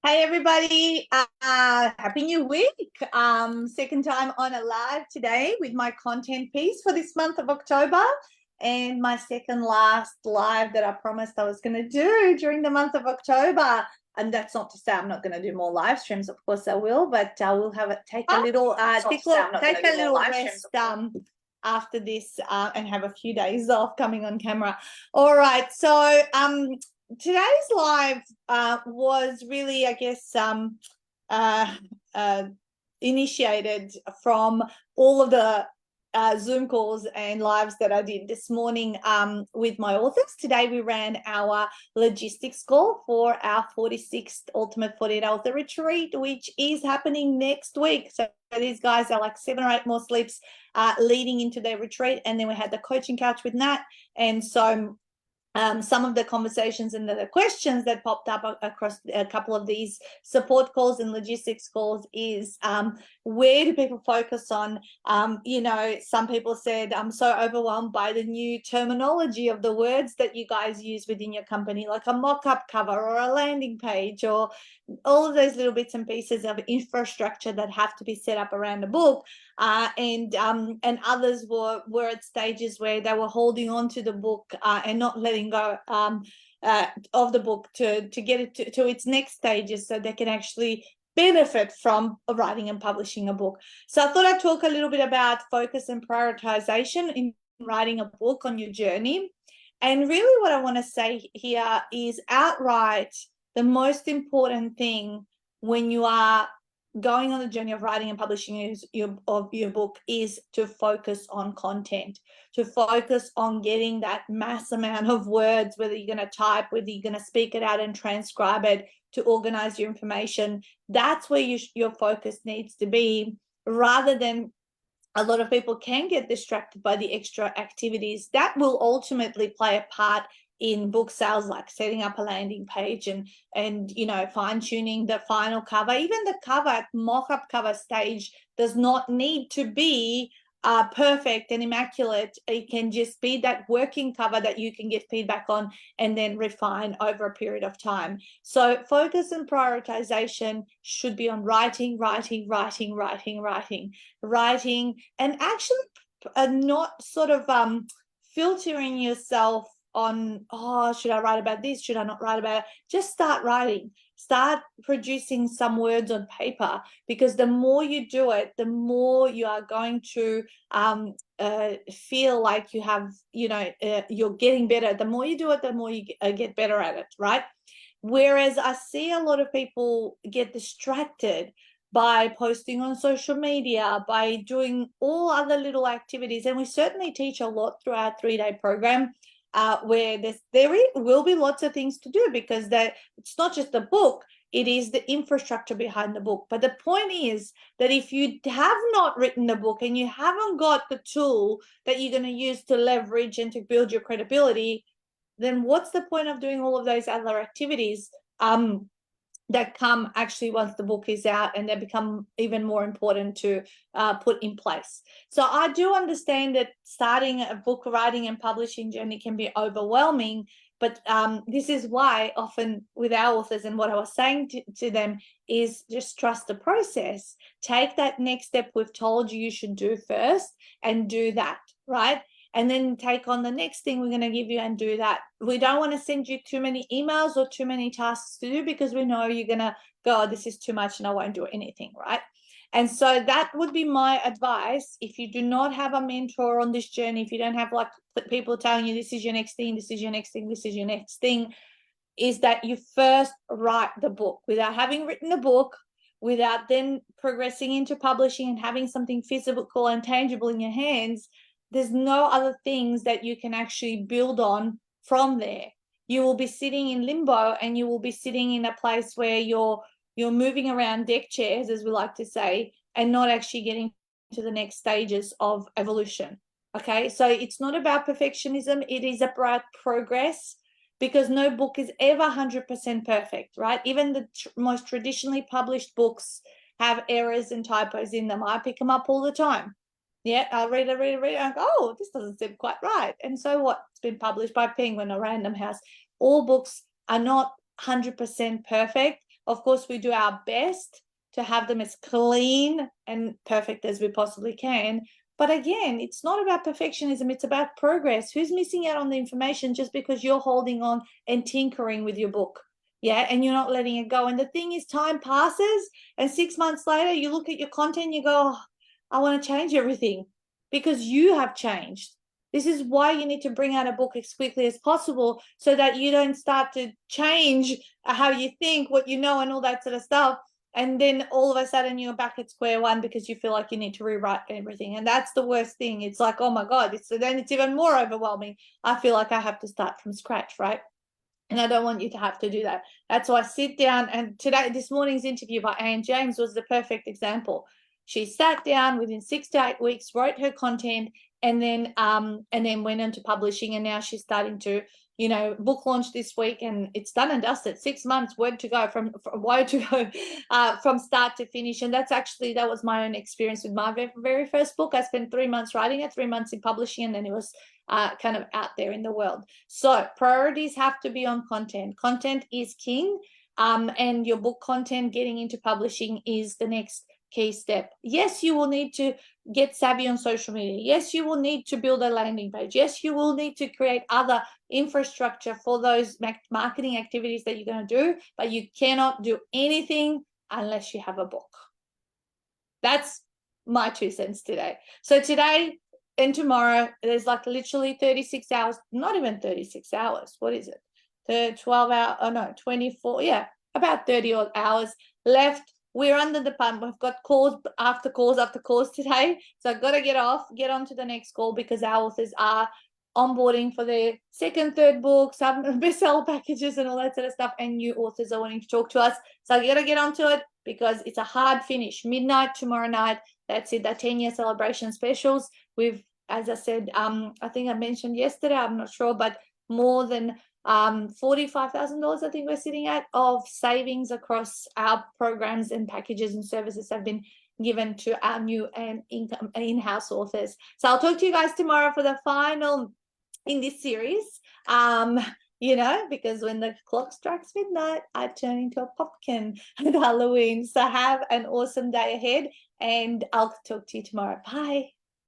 Hey everybody, happy new week. Second time on a live today with my content piece for this month of October and my second last live that I promised I was going to do during the month of October. And that's not to say I'm not going to do more live streams. Of course I will, but I will take a little rest after this and have a few days off coming on camera. All right, so today's live was really, I guess, initiated from all of the Zoom calls and lives that I did this morning with my authors. Today we ran our logistics call for our 46th Ultimate 48 Author Retreat, which is happening next week. So these guys are like 7 or 8 more sleeps leading into their retreat. And then we had the coaching couch with Nat. And so some of the conversations and the questions that popped up across a couple of these support calls and logistics calls is where do people focus on? Some people said, I'm so overwhelmed by the new terminology of the words that you guys use within your company, like a mock-up cover or a landing page, or all of those little bits and pieces of infrastructure that have to be set up around a book. And others were at stages where they were holding on to the book and not letting go of the book to get it to its next stages so they can actually benefit from writing and publishing a book. So I thought I'd talk a little bit about focus and prioritization in writing a book on your journey. And really what I want to say here is outright the most important thing when you are going on the journey of writing and publishing your book is to focus on content, to focus on getting that mass amount of words, whether you're going to type, whether you're going to speak it out and transcribe it, to organize your information. That's where your focus needs to be, rather than a lot of people can get distracted by the extra activities that will ultimately play a part in book sales, like setting up a landing page and fine-tuning the final cover. Even the cover, mock-up cover stage, does not need to be perfect and immaculate. It can just be that working cover that you can get feedback on and then refine over a period of time. So focus and prioritization should be on writing, and actually not sort of filtering yourself on, should I write about this? Should I not write about it? Just start writing. Start producing some words on paper, because the more you do it, the more you are going to feel like you have, you're getting better. The more you do it, the more you get better at it, right? Whereas I see a lot of people get distracted by posting on social media, by doing all other little activities. And we certainly teach a lot through our 3-day program, where there will be lots of things to do, because it's not just the book, it is the infrastructure behind the book. But the point is that if you have not written the book and you haven't got the tool that you're going to use to leverage and to build your credibility, then what's the point of doing all of those other activities that come actually once the book is out, and they become even more important to put in place? So I do understand that starting a book writing and publishing journey can be overwhelming, but this is why often with our authors, and what I was saying to them is just trust the process. Take that next step we've told you should do first, and do that, right? And then take on the next thing we're going to give you and do that. We don't want to send you too many emails or too many tasks to do, because we know you're going to go, oh, this is too much and I won't do anything, right? And so that would be my advice. If you do not have a mentor on this journey, if you don't have like people telling you this is your next thing, this is your next thing, this is your next thing, is that you first write the book. Without having written the book, without then progressing into publishing and having something physical and tangible in your hands, there's no other things that you can actually build on from there. You will be sitting in limbo, and you will be sitting in a place where you're moving around deck chairs, as we like to say, and not actually getting to the next stages of evolution. Okay, so it's not about perfectionism, it is about progress, because no book is ever 100% perfect, right? Even the most traditionally published books have errors and typos in them. I pick them up all the time. Yeah, I read it. I go, oh, this doesn't seem quite right. And so what? It's been published by Penguin or Random House. All books are not 100% perfect, Of course, we do our best to have them as clean and perfect as we possibly can. But again, it's not about perfectionism, it's about progress. Who's missing out on the information just because you're holding on and tinkering with your book? Yeah, and you're not letting it go. And the thing is, time passes, and 6 months later, you look at your content, you go, oh, I want to change everything because you have changed. This is why you need to bring out a book as quickly as possible so that you don't start to change how you think, what you know, and all that sort of stuff. And then all of a sudden you're back at square one because you feel like you need to rewrite everything. And that's the worst thing. It's like, oh my God, then it's even more overwhelming. I feel like I have to start from scratch, right? And I don't want you to have to do that. That's why I sit down, and this morning's interview by Anne James was the perfect example. She sat down within 6 to 8 weeks, wrote her content, and then went into publishing. And now she's starting to, book launch this week, and it's done and dusted. 6 months, word to go from start to finish. And that was my own experience with my very first book. I spent 3 months writing it, 3 months in publishing, and then it was kind of out there in the world. So priorities have to be on content. Content is king, and your book content getting into publishing is the next key step. Yes, you will need to get savvy on social media. Yes, you will need to build a landing page. Yes, you will need to create other infrastructure for those marketing activities that you're going to do, but you cannot do anything unless you have a book. That's my 2 cents today. So today and tomorrow, there's like literally 36 hours, not even 36 hours. What is it? 12 hours, oh no, 24, yeah, about 30 odd hours left. We're under the pump. We've got calls after calls after calls today. So I've got to get on to the next call because our authors are onboarding for their second, third book, some bestseller packages and all that sort of stuff. And new authors are wanting to talk to us. So I got to get onto it because it's a hard finish. Midnight tomorrow night. That's it. That 10-year celebration specials. We've, as I said, I think I mentioned yesterday, I'm not sure, but more than $45,000 I think we're sitting at of savings across our programs and packages and services have been given to our new and in-house authors. So I'll talk to you guys tomorrow for the final in this series. Because when the clock strikes midnight, I turn into a pumpkin at Halloween. So have an awesome day ahead, and I'll talk to you tomorrow. Bye.